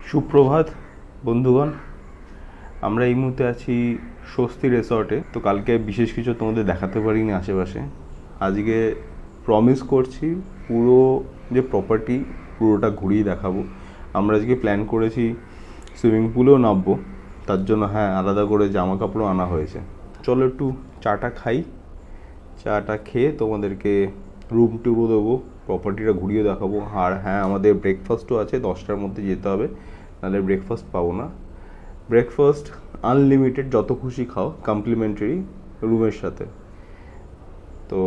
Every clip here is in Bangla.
সুপ্রভাত বন্ধুগণ, আমরা এই মুহূর্তে আছি স্বস্তি রিসর্টে। তো কালকে বিশেষ কিছু তোমাদের দেখাতে পারিনি আশেপাশে। আজকে প্রমিস করছি পুরো যে প্রপার্টি পুরোটা ঘুরিয়ে দেখাবো। আমরা আজকে প্ল্যান করেছি সুইমিং পুলেও নামবো, তার জন্য হ্যাঁ আলাদা করে জামা কাপড়ও আনা হয়েছে। চলো একটু চাটা খাই, চাটা খেয়ে তোমাদেরকে রুম টুরও দেবো, প্রপার্টিটা ঘুরিয়ে দেখাবো। আর হ্যাঁ, আমাদের ব্রেকফাস্টও আছে, 10টার মধ্যে যেতে হবে, নাহলে ব্রেকফাস্ট পাবো না। ব্রেকফাস্ট আনলিমিটেড, যত খুশি খাও, কমপ্লিমেন্টারি রুমের সাথে। তো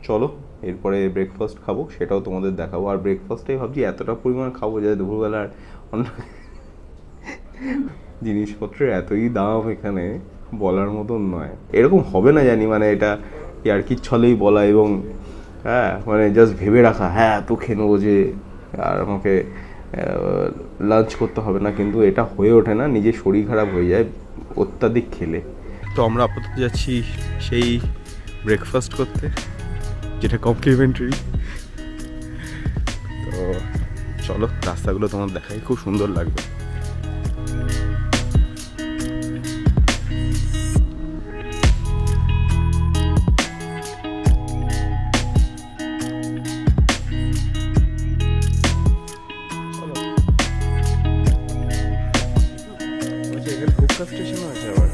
চলো এরপরে ব্রেকফাস্ট খাবো, সেটাও তোমাদের দেখাবো। আর ব্রেকফাস্টে ভাবছি এতটা পরিমাণ খাবো যে দুপুরবেলার অন্য জিনিসপত্রের এতই দাম এখানে বলার মতন নয়। এরকম হবে না জানি, মানে এটা ইয়ার্কির ছলেই বলা এবং হ্যাঁ মানে জাস্ট ভেবে রাখা হ্যাঁ এত খেয়ে নেবো যে আর আমাকে লাঞ্চ করতে হবে না, কিন্তু এটা হয়ে ওঠে না, নিজের শরীর খারাপ হয়ে যায় অত্যাধিক খেলে। তো আমরা আপাতত যাচ্ছি সেই ব্রেকফাস্ট করতে, যেটা কমপ্লিমেন্টারি। তো চলো রাস্তাগুলো তোমার দেখাই, খুব সুন্দর লাগবে। স্টেশন আছে আবার।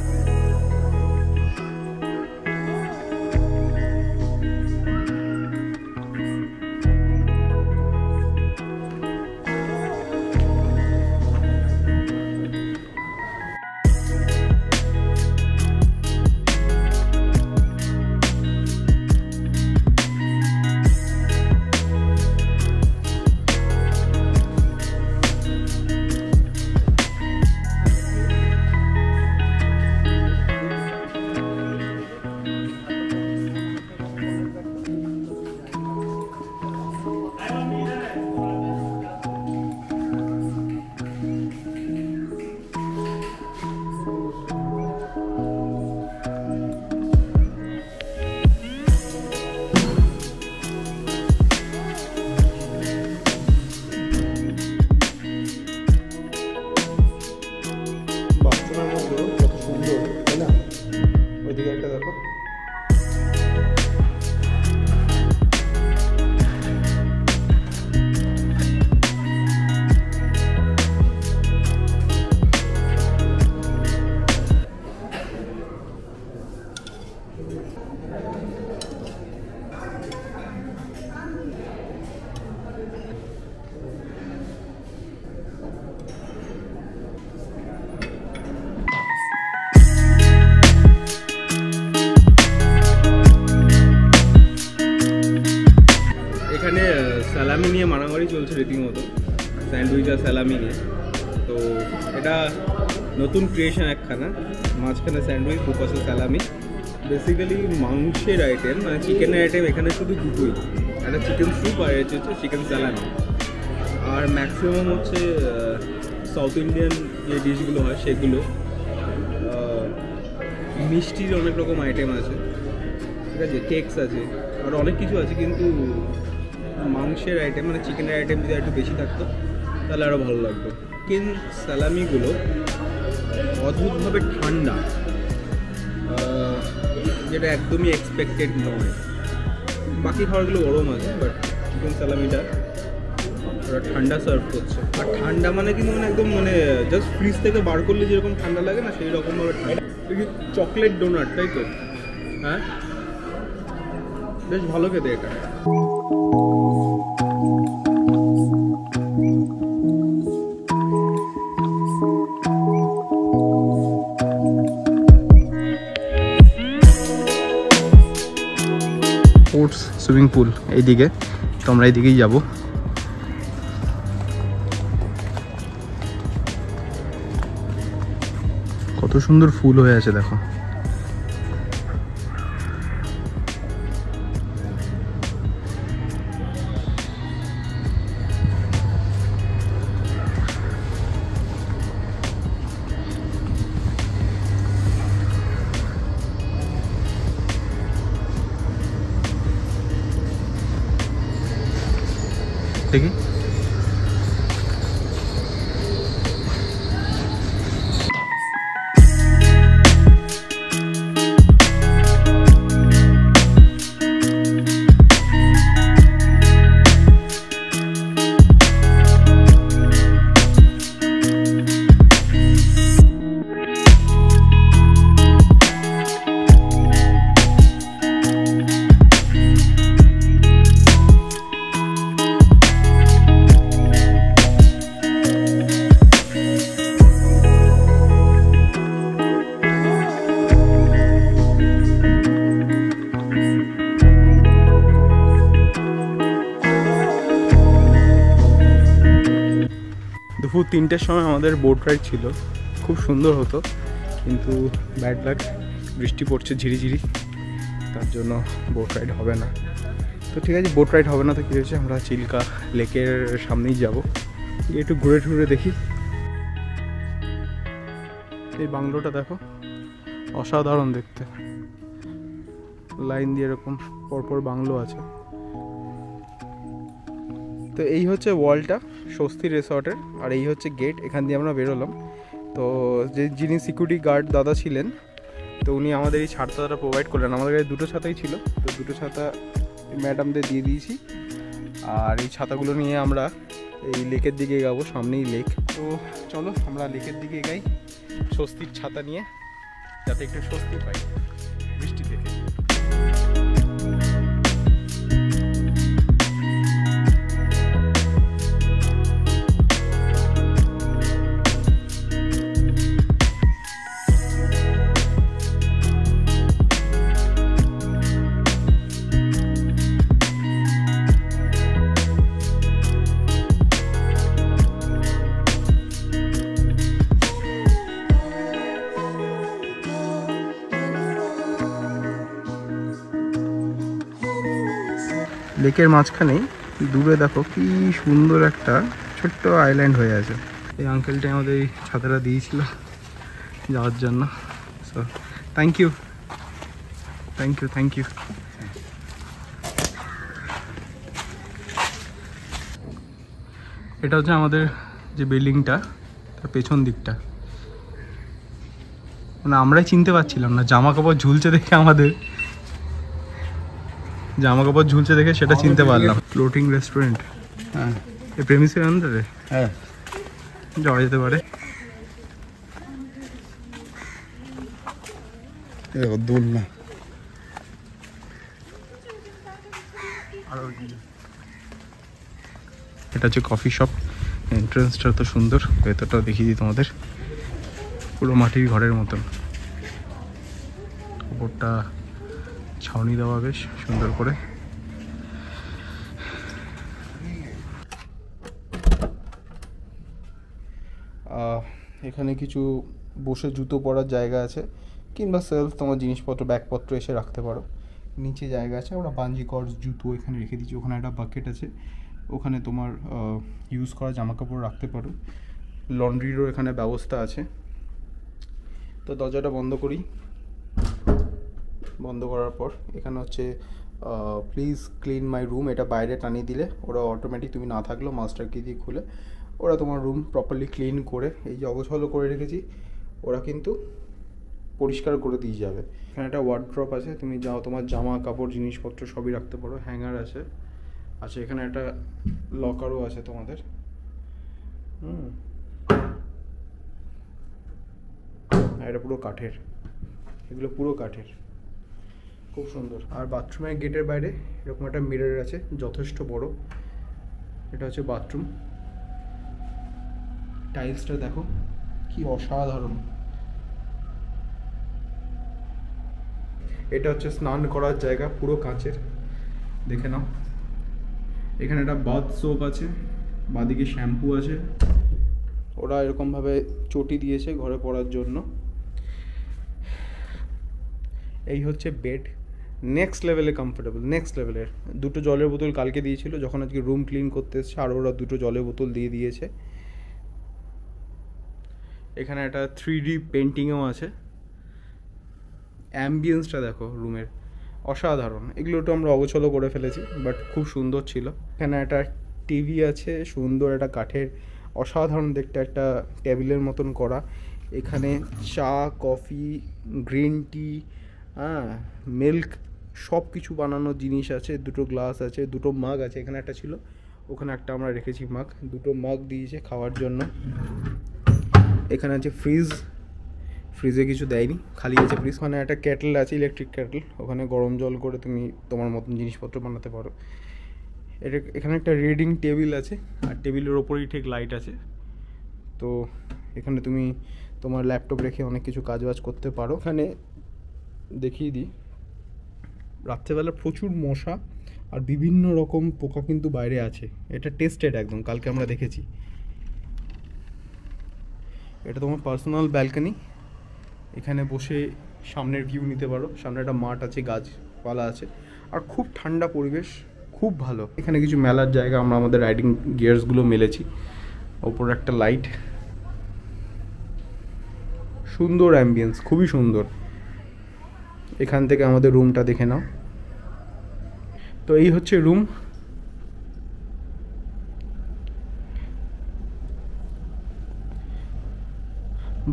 এখানে স্যালামি নিয়ে মারামারি চলছে রীতিমতো, স্যান্ডউইচ আর স্যালামি নিয়ে। তো এটা নতুন ক্রিয়েশন একখানা, মাঝখানে স্যান্ডউইচ, দুপাশে স্যালামি। বেসিক্যালি মাংসের আইটেম, মানে চিকেনের আইটেম এখানে শুধু দুটোই, একটা চিকেন স্যুপ আর হচ্ছে চিকেন স্যালামি। আর ম্যাক্সিমাম হচ্ছে সাউথ ইন্ডিয়ান যে ডিশগুলো হয় সেগুলো। মিষ্টির অনেক রকম আইটেম আছে, ঠিক আছে, কেকস আছে, আর অনেক কিছু আছে, কিন্তু মাংসের আইটেম মানে চিকেনের আইটেম যদি একটু বেশি থাকতো তাহলে আরও ভালো লাগতো। চিকেন স্যালামিগুলো অদ্ভুতভাবে ঠান্ডা, যেটা একদমই এক্সপেক্টেড নয়। বাকি খাবারগুলো গরম আছে, বাট চিকেন স্যালামিটা ওরা ঠান্ডা সার্ভ করছে। আর ঠান্ডা মানে কিন্তু মানে একদম মানে জাস্ট ফ্রিজ থেকে বার করলে যেরকম ঠান্ডা লাগে না, সেই রকমভাবে ঠান্ডা। চকলেট ডোনাট, তাই তো? হ্যাঁ, বেশ ভালো খেতে এটা। স্পোর্টস সুইমিং পুল এইদিকে, তো আমরা এইদিকেই যাব। কত সুন্দর ফুল হয়ে আছে দেখো। দেখি। দুপুর 3টের সময় আমাদের বোট রাইড ছিল, খুব সুন্দর হতো, কিন্তু ব্যাড লাক, বৃষ্টি পড়ছে ঝিরিঝিরি, তার জন্য বোট রাইড হবে না। তো ঠিক আছে, বোট রাইড হবে না তো কী হয়েছে, আমরা চিল্কা লেকের সামনেই যাব, একটু ঘুরে ঘুরে দেখি। এই বাংলোটা দেখো, অসাধারণ দেখতে, লাইন দিয়ে এরকম পরপর বাংলো আছে। তো এই হচ্ছে ওয়ালটা স্বস্তি রিসর্টের, আর এই হচ্ছে গেট, এখান দিয়ে আমরা বেরোলাম। তো যিনি সিকিউরিটি গার্ড দাদা ছিলেন, তো উনি আমাদের এই ছাতাটা প্রোভাইড করলেন। আমাদের কাছে 2টো ছাতাই ছিল, তো 2টো ছাতা ম্যাডামদের দিয়ে দিয়েছি। আর এই ছাতাগুলো নিয়ে আমরা এই লেকের দিকে এগাবো, সামনেই লেক। তো চলো আমরা লেকের দিকে এগাই স্বস্তির ছাতা নিয়ে, যাতে একটু স্বস্তি পাই বৃষ্টি থেকে। লেকের মাঝখানেই দূরে দেখো কি সুন্দর একটা ছোট্ট আইল্যান্ড হয়ে আছে। এই আঙ্কেলটাই আমাদের এই ছাতাটা দিয়েছিল যাওয়ার জন্য, so thank you, thank you, thank you. এটা হচ্ছে আমাদের যে বিল্ডিংটা, তার পেছন দিকটা, মানে আমরাই চিনতে পারছিলাম না, জামা কাপড় ঝুলছে দেখে সেটা চিনতে পারলাম। ফ্লোটিং রেস্টুরেন্ট, হ্যাঁ, এই প্রেমিসের আন্ডারে, হ্যাঁ, যাওয়া যেতে পারে। দূর না, এটা হচ্ছে কফি শপ। এন্ট্রান্সটা তো সুন্দর, ভেতরটাও দেখিয়ে দিই তোমাদের, পুরো মাটির ঘরের মতন। উপরটা ছাউনি দেওয়া বেশ সুন্দর করে। এখানে কিছু বসে জুতো পরার জায়গা আছে, কিংবা সেলফ তোমার জিনিসপত্র ব্যাগপত্র এসে রাখতে পারো। নিচে জায়গা আছে, আমরা বাঞ্জি কর্ডস জুতো এখানে রেখে দিচ্ছি। ওখানে একটা বাকেট আছে, ওখানে তোমার ইউজ করা জামা কাপড় রাখতে পারো। লন্ড্রিরও এখানে ব্যবস্থা আছে। তো দরজাটা বন্ধ করি। বন্ধ করার পর এখানে হচ্ছে প্লিজ ক্লিন মাই রুম, এটা বাইরে টানিয়ে দিলে ওরা অটোমেটিক, তুমি না থাকলেও মাস্টার কি দিয়ে খুলে ওরা তোমার রুম প্রপারলি ক্লিন করে, এই যে অগোছালো করে রেখেছি, ওরা কিন্তু পরিষ্কার করে দিয়ে যাবে। এখানে একটা ওয়ার্ড্রপ আছে, তুমি যাও তোমার জামা কাপড় জিনিসপত্র সবই রাখতে পারো। হ্যাঙ্গার আছে, আচ্ছা এখানে একটা লকারও আছে তোমাদের। এটা পুরো কাঠের, এগুলো পুরো কাঠের, খুব সুন্দর। আর বাথরুমের গেটের বাইরে এরকম একটা মিরর আছে, যথেষ্ট বড়। এটা হচ্ছে বাথরুম। টাইলসটা দেখো কি অসাধারণ। এটা হচ্ছে স্নান করার জায়গা, পুরো কাঁচের, দেখে নাও। এখানে একটা বাথ সোপ আছে, বাদিকে শ্যাম্পু আছে, ওরা এরকমভাবে চটি দিয়েছে ঘরে পড়ার জন্য। এই হচ্ছে বেড, নেক্সট লেভেলে কমফোর্টেবল, নেক্সট লেভেলের। 2টো জলের বোতল কালকে দিয়েছিল যখন আজকে রুম ক্লিন করতে এসছে, আর ওরা 2টো জলের বোতল দিয়ে দিয়েছে। এখানে একটা 3D পেন্টিংও আছে। অ্যাম্বিয়েন্সটা দেখো রুমের, অসাধারণ। এগুলো একটু আমরা অগোছলো করে ফেলেছি, বাট খুব সুন্দর ছিল। এখানে একটা টিভি আছে, সুন্দর একটা কাঠের অসাধারণ দেখতে একটা টেবিলের মতন করা। এখানে চা, কফি, গ্রিন টি, মিল্ক সব কিছু বানানোর জিনিস আছে। দুটো গ্লাস আছে, দুটো মাগ আছে, এখানে একটা ছিল, ওখানে একটা আমরা রেখেছি মাগ। দুটো মাগ দিয়েছে খাওয়ার জন্য। এখানে আছে ফ্রিজ, ফ্রিজে কিছু দেয়নি, খালি আছে ফ্রিজ। ওখানে একটা কেটল আছে, ইলেকট্রিক কেটল, ওখানে গরম জল করে তুমি তোমার মতন জিনিসপত্র বানাতে পারো। এখানে একটা রিডিং টেবিল আছে, আর টেবিলের ওপরেই ঠিক লাইট আছে। তো এখানে তুমি তোমার ল্যাপটপ রেখে অনেক কিছু কাজবাজ করতে পারো। এখানে দেখিয়ে দিই, রাত্রেবেলা প্রচুর মশা আর বিভিন্ন রকম পোকা কিন্তু বাইরে আছে। এটা টেস্টেড একদম, কালকে আমরা দেখেছি। এটা তোমার পার্সোনাল ব্যালকনি, এখানে বসে সামনের ভিউ নিতে পারো। সামনে একটা মাঠ আছে, গাছপালা আছে, আর খুব ঠান্ডা পরিবেশ, খুব ভালো। এখানে কিছু মেলার জায়গা, আমরা আমাদের রাইডিং গিয়ার্সগুলো মেলেছি। ওপরে একটা লাইট, সুন্দর অ্যাম্বিয়েন্স, খুবই সুন্দর। এখান থেকে আমাদের রুমটা দেখে নাও। তো এই হচ্ছে রুম।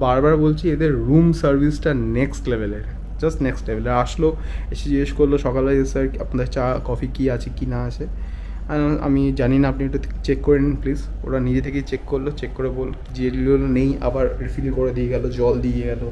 বারবার বলছি, এদের রুম সার্ভিসটা নেক্সট লেভেলের, জাস্ট নেক্সট লেভেলের। আসলো, এসে জিজ্ঞেস করলো সকালবেলা, স্যার আপনাদের চা কফি কী আছে কি না আছে। আমি জানি না, আপনি একটু চেক করে নিন প্লিজ। ওরা নিজে থেকেই চেক করলো, চেক করে যেগুলো নেই আবার রিফিল করে দিয়ে গেল, জল দিয়ে গেল।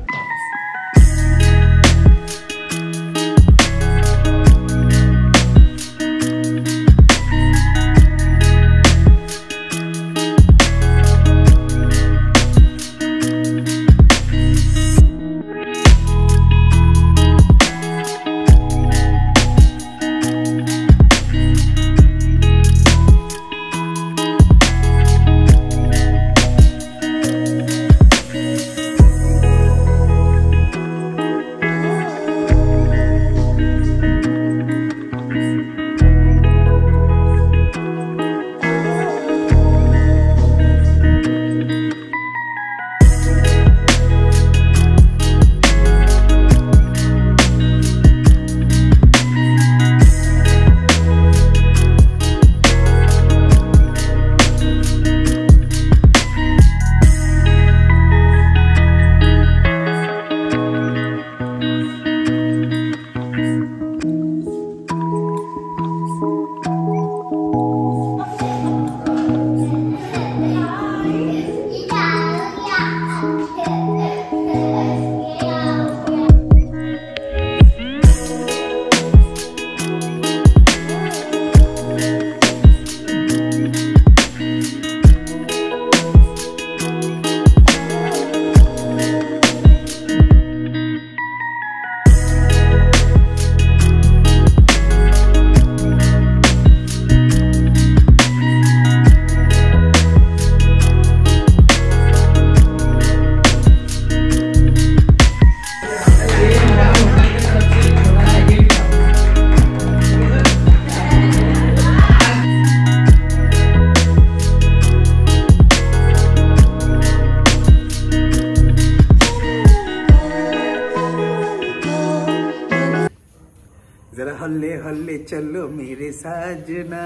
जरा हल्ले हल्ले चलो मेरे साजना,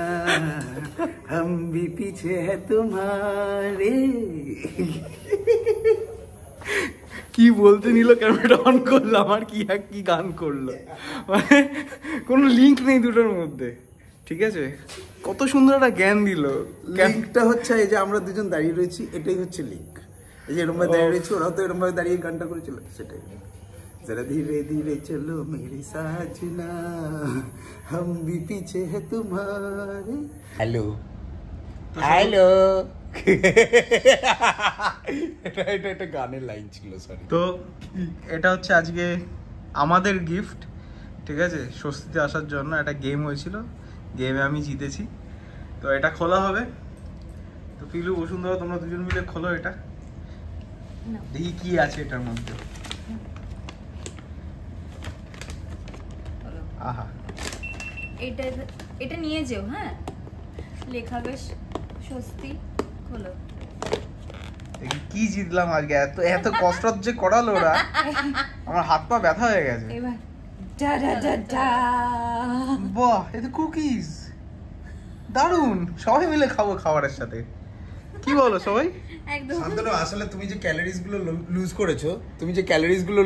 हम भी पीछे है तुम्हारे। কি বলতে নিল, ক্যামেরাটা অন করলাম আর কি গান করলো, মানে কোনো লিঙ্ক নেই দুটোর মধ্যে। ঠিক আছে, কত সুন্দর একটা জ্ঞান দিল। লিঙ্কটা হচ্ছে এই যে আমরা দুজন দাঁড়িয়ে রয়েছি, এটাই হচ্ছে লিঙ্ক। এই যে এরম ভাবে দাঁড়িয়ে রয়েছি, ওরাও তো এরম ভাবে দাঁড়িয়ে গানটা করেছিল, সেটাই। जरा धीरे धीरे चलो मेरी साजना, हम भी पीछे है तुम्हारे। हेलो हेलो এটা গানের লাইন ছিল, সরি। তো এটা হচ্ছে আজকে আমাদের গিফট, ঠিক আছে, স্বস্তিতে আসার জন্য। একটা গেম হয়েছিল, গেমে আমি জিতেছি। তো এটা খোলা হবে। তো পিলু, বসুন্ধরা, তোমরা দুজন মিলে খোলো এটা, দেখি কি আছে এটার মধ্যে। আহা, এটা নিয়ে যেও। হ্যাঁ, লেখা বেশ স্বস্তি। খোলো। কি জিতলাম আজকে, এত এত কষ্ট যে করালো ওরা, আমার হাত পা ব্যথা হয়ে গেছে। এবার ডা ডা ডা ডা, বাহ, এটা কুকিজ। দারুণ, সবাই মিলে খাবো খাবারের সাথে। কি বলো সবাই? একদম। শান্তনু, আসলে তুমি যে ক্যালোরিজ গুলো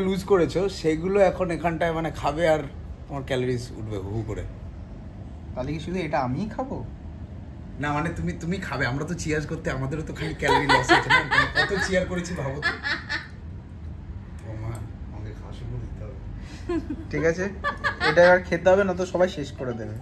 লুজ করেছো সেগুলো এখন এখানটায় মানে খাবে আর তোমার ক্যালোরিজ উঠবে হু হু করে। তাহলে কি শুধু এটা আমিই খাবো? না মানে তুমি খাবে, আমরা তো চিয়ার্স করতে আমাদেরও তো খালি ক্যালোরি লস হচ্ছে না, কত চিয়ার করেছি ভাবো তো। ও মা, আমাকে খাওয়া শুরু দিতে হবে। ঠিক আছে, এটা এবার খেতে হবে, না তো সবাই শেষ করে দেবে।